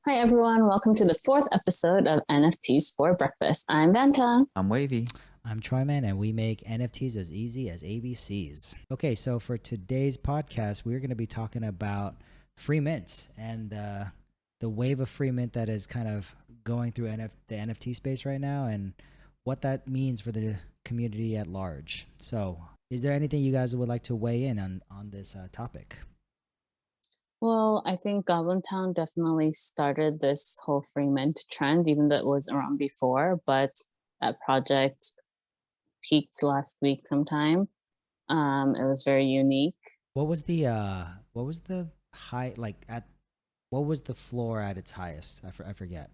Hi, everyone. Welcome to the fourth episode of NFTs for Breakfast. I'm Vanta. I'm Wavy. I'm Troyman, and we make NFTs as easy as ABCs. Okay, so for today's podcast, we're going to be talking about free mint and the wave of free mint that is kind of going through the NFT space right now and what that means for the community at large. So, is there anything you guys would like to weigh in on this topic? Well, I think Goblin Town definitely started this whole free mint trend, even though it was around before, but that project peaked last week sometime. It was very unique. What was the high like at what was the floor at its highest? I forget.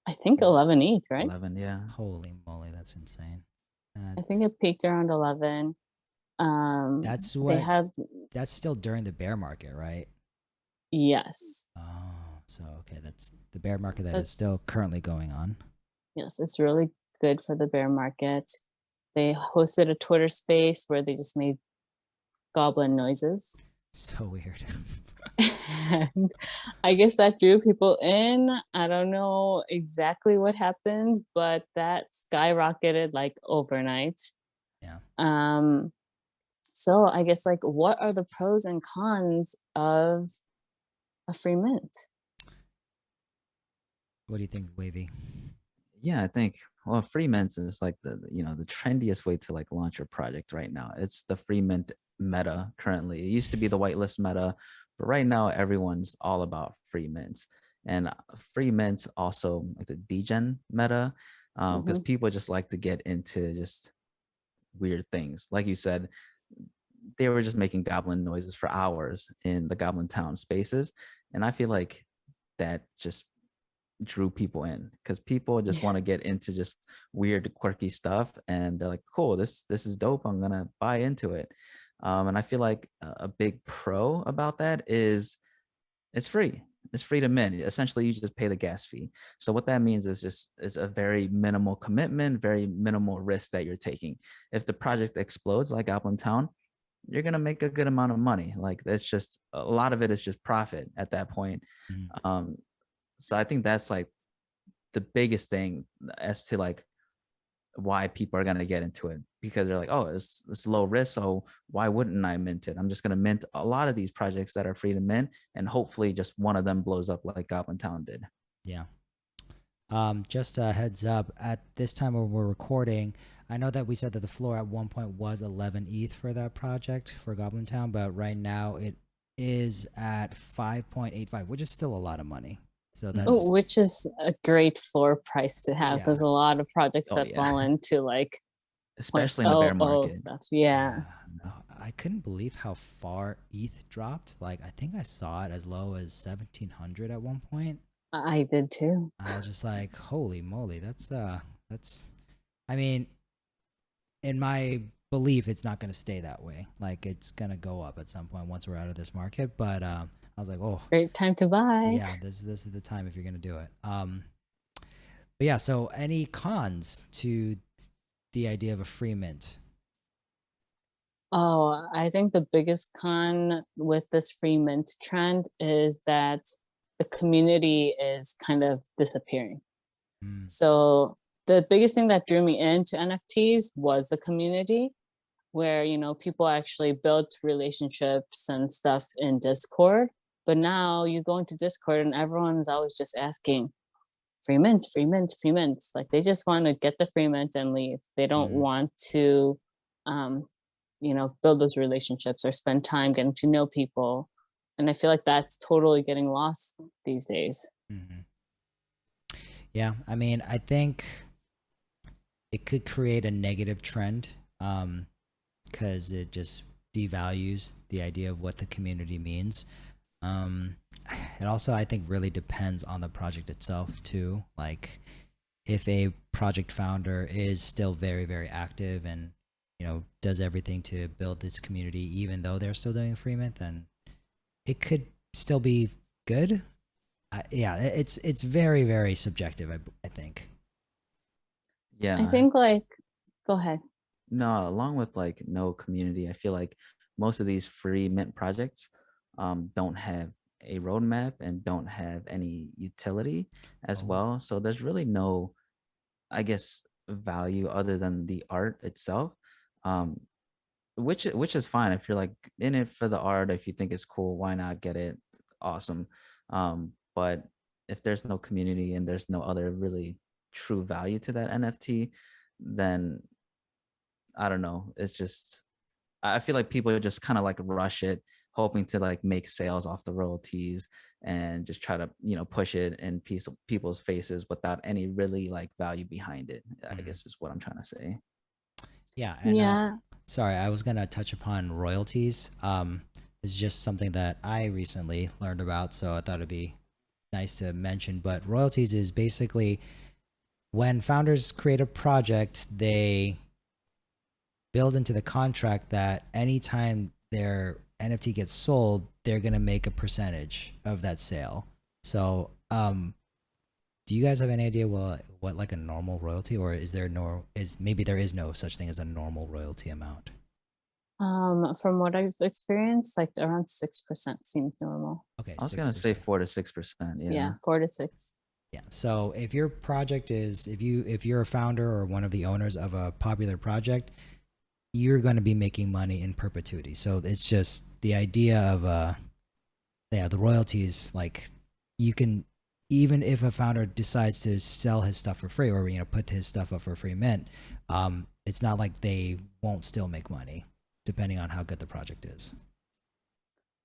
I think 11 ETH, right? 11, yeah. Holy moly, that's insane. I think it peaked around 11. That's They what have, that's still during the bear market, right? yes, Oh, so okay, that's the bear market that is still that's, currently going on. yes, it's really good for the bear market. They hosted a Twitter space where they just made goblin noises. So weird. And I guess that drew people in. I don't know exactly what happened, but that skyrocketed like overnight. Yeah. Um, so I guess like what are the pros and cons of a free mint? What do you think, Wavy? Yeah, I think free mints is like the trendiest way to like launch your project right now. It's the free mint meta currently. It used to be the whitelist meta, but right now everyone's all about free mints. And free mints also like the degen meta, because Mhm. people just like to get into just weird things. Like you said, they were just making goblin noises for hours in the Goblin Town spaces, and I feel like that just drew people in because people just Yeah. want to get into just weird quirky stuff, and they're like, cool, this is dope, I'm gonna buy into it. And I feel like a big pro about that is it's free. It's free to mint. Essentially, you just pay the gas fee. So what that means is just is a very minimal commitment, very minimal risk that you're taking. If the project explodes like Goblin Town, you're gonna make a good amount of money. Like that's just a lot of it is just profit at that point. Mm. Um, so I think that's like the biggest thing as to like why people are gonna get into it, because they're like, oh, it's low risk, so why wouldn't I mint it? I'm just gonna mint a lot of these projects that are free to mint, and hopefully just one of them blows up like Goblin Town did. Yeah. Just a heads up, at this time when we're recording, I know that we said that the floor at one point was 11 ETH for that project for Goblin Town, but right now it is at 5.85, which is still a lot of money. So Oh, that's which is a great floor price to have. yeah. There's a lot of projects Oh that yeah, fall into like especially in the bear 0.00 market. stuff. Yeah, Yeah, no, I couldn't believe how far ETH dropped. Like, I think I saw it as low as 1700 at one point. I did too. I was just like, holy moly, that's, I mean, in my belief, it's not going to stay that way. Like, it's going to go up at some point once we're out of this market. But I was like, oh, Great time to buy. yeah, this is the time if you're going to do it. But yeah, so any cons to the idea of a free mint? Oh, I think the biggest con with this free mint trend is that the community is kind of disappearing. Mm, So the biggest thing that drew me into NFTs was the community, where people actually built relationships and stuff in Discord. But now you go into Discord and everyone's always just asking free mint, free mint, free mint. Like they just want to get the free mint and leave. They don't mm. want to um, build those relationships or spend time getting to know people. And I feel like that's totally getting lost these days. Mm-hmm. Yeah, I mean, I think it could create a negative trend because it just devalues the idea of what the community means. Um, it also, I think, really depends on the project itself too. Like, if a project founder is still very, very active and does everything to build this community, even though they're still doing free mint, then it could still be good. Yeah, it's very, very subjective. I think. I Yeah, think like, go ahead. no, along with like no community, I feel like most of these free mint projects don't have a roadmap and don't have any utility as Oh. well. So there's really no, I guess, value other than the art itself. Um, which is fine if you're like in it for the art. If you think it's cool, why not get it? Awesome. But if there's no community and there's no other really true value to that NFT, then I don't know. It's just, I feel like people just kind of like rush it, hoping to like make sales off the royalties and just try to, push it in people's faces without any really like value behind it, I guess is what I'm trying to say. Yeah, and Yeah. sorry, I was gonna touch upon royalties. It's just something that I recently learned about, so I thought it'd be nice to mention. But royalties is basically when founders create a project, they build into the contract that anytime their NFT gets sold, they're gonna make a percentage of that sale. So, do you guys have any idea what like a normal royalty, or is there maybe there is no such thing as a normal royalty amount? From what I've experienced, like around 6% seems normal. Okay, I was gonna say 6%. 4 to 6%. Yeah, Yeah. 4 to 6. Yeah. So if your project is, if you're a founder or one of the owners of a popular project, you're going to be making money in perpetuity. So it's just the idea of the royalties. Like you can, even if a founder decides to sell his stuff for free or put his stuff up for free mint, it's not like they won't still make money depending on how good the project is.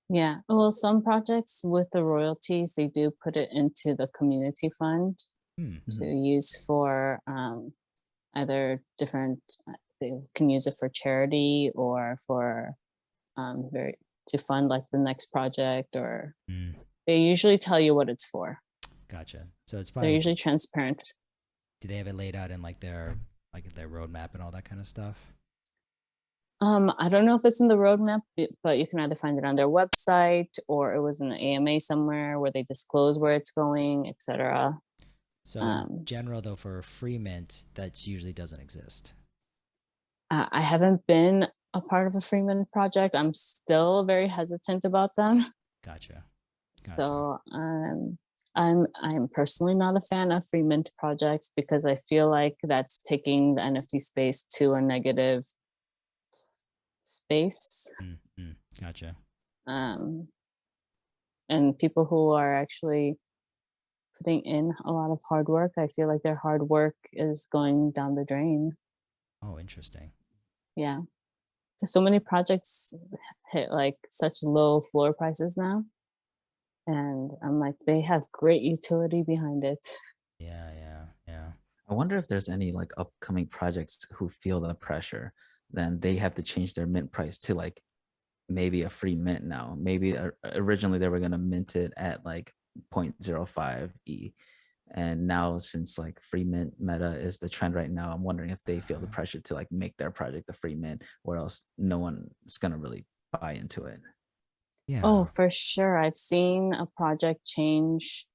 Yeah. Well, some projects with the royalties, they do put it into the community fund to use for either different, they can use it for charity or for to fund like the next project, or they usually tell you what it's for. Gotcha. So it's They're probably usually transparent. do they have it laid out in like their roadmap and all that kind of stuff? I don't know if it's in the roadmap, but you can either find it on their website or it was in the AMA somewhere where they disclose where it's going, etc. So in general, though, for free mint, that usually doesn't exist. I haven't been a part of a free mint project. I'm still very hesitant about them. Gotcha. So I'm personally not a fan of free mint projects because I feel like that's taking the NFT space to a negative space. Gotcha. And people who are actually putting in a lot of hard work, I feel like their hard work is going down the drain. Oh, interesting. Yeah. So many projects hit like such low floor prices now. And I'm like, they have great utility behind it. Yeah. I wonder if there's any like upcoming projects who feel the pressure, then they have to change their mint price to like maybe a free mint now. Maybe originally they were going to mint it at like 0.05 E. And now since like free mint meta is the trend right now, I'm wondering if they feel the pressure to like make their project a free mint, or else no one is going to really buy into it. Yeah. Oh, for sure. I've seen a project change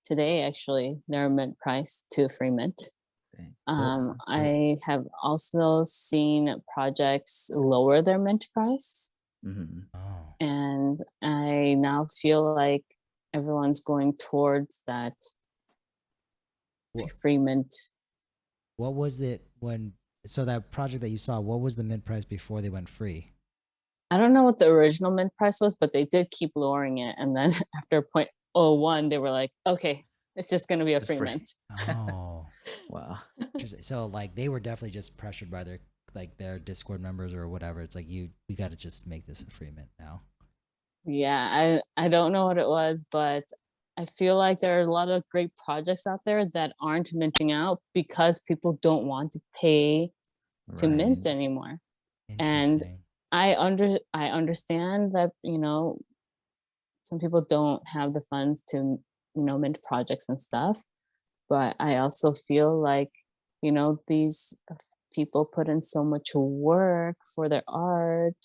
today, actually, their mint price to free mint. Okay. I have also seen projects lower their mint price. Oh. And I now feel like everyone's going towards that free mint. What was it so that project that you saw, what was the mint price before they went free? I don't know what the original mint price was, but they did keep lowering it. And then after 0.01, they were like, okay, it's just going to be a free mint. Oh, wow. So like they were definitely just pressured by their Discord members or whatever. It's like, we got to just make this a free mint now. Yeah, I don't know what it was, but I feel like there are a lot of great projects out there that aren't minting out because people don't want to pay to mint anymore. And I understand that, some people don't have the funds to, mint projects and stuff. But I also feel like, these people put in so much work for their art.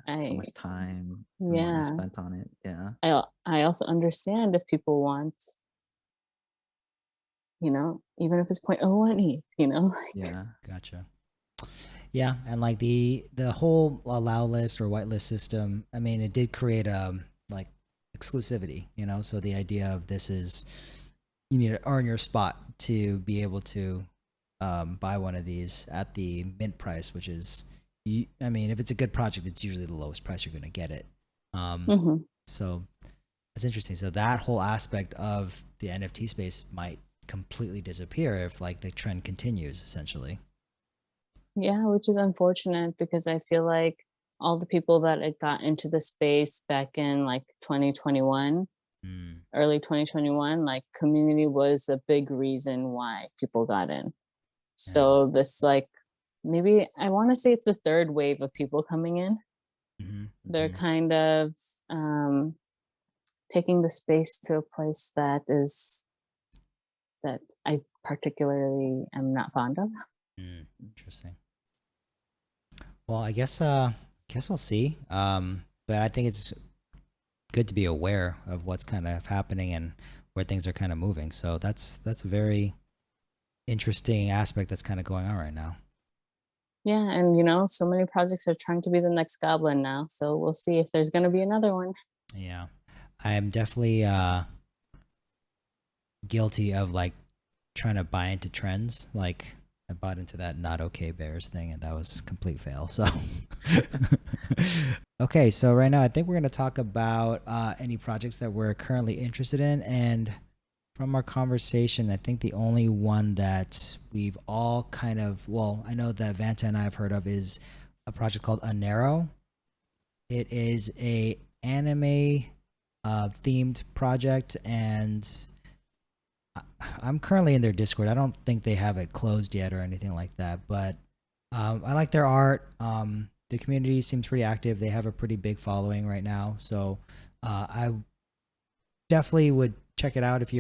So much time, yeah, money spent on it. Yeah. I also understand if people want, even if it's 0.01 ETH, Yeah. Gotcha. Yeah, and like the whole allow list or whitelist system, I mean, it did create like exclusivity, you know? So the idea of this is you need to earn your spot to be able to buy one of these at the mint price, which is, I mean, if it's a good project, it's usually the lowest price you're going to get it. Hmm. So that's interesting. So that whole aspect of the NFT space might completely disappear if like the trend continues, essentially. Yeah, which is unfortunate because I feel like all the people that it got into the space back in like 2021, Mm, early 2021, like community was a big reason why people got in. mm, So this like maybe I want to say it's the third wave of people coming in. mm-hmm, They're Mhm. kind of um taking the space to a place that I particularly am not fond of. interesting. Well, I guess we'll see. But I think it's good to be aware of what's kind of happening and where things are kind of moving. So that's a very interesting aspect that's kind of going on right now. Yeah, and so many projects are trying to be the next Goblin now. So we'll see if there's going to be another one. Yeah. I am definitely guilty of like trying to buy into trends. Like I bought into that not okay bears thing and that was complete fail. So okay, so right now I think we're going to talk about any projects that we're currently interested in. And from our conversation, I think the only one that we've all kind of, well, I know that Vanta and I have heard of is a project called Anero. It is a anime themed project, and I'm currently in their Discord. I don't think they have it closed yet or anything like that, but I like their art. The community seems pretty active. They have a pretty big following right now, so I definitely would check it out if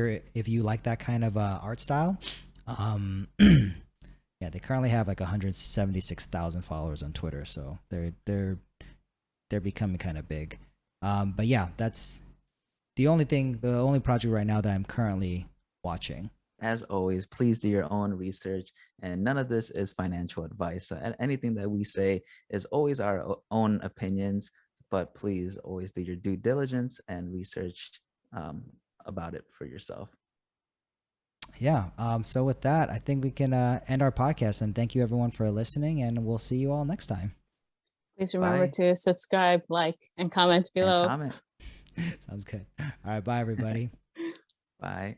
you like that kind of art style. Yeah, they currently have like 176,000 followers on Twitter, so they're becoming kind of big. But yeah, that's the only project right now that I'm currently watching. As always, please do your own research, and none of this is financial advice. Anything that we say is always our own opinions, but please always do your due diligence and research about it for yourself. Yeah. So with that, I think we can end our podcast, and thank you everyone for listening, and we'll see you all next time. Please remember Bye to subscribe, like, and comment and below. comment. Sounds good. All right. Bye, everybody. Bye.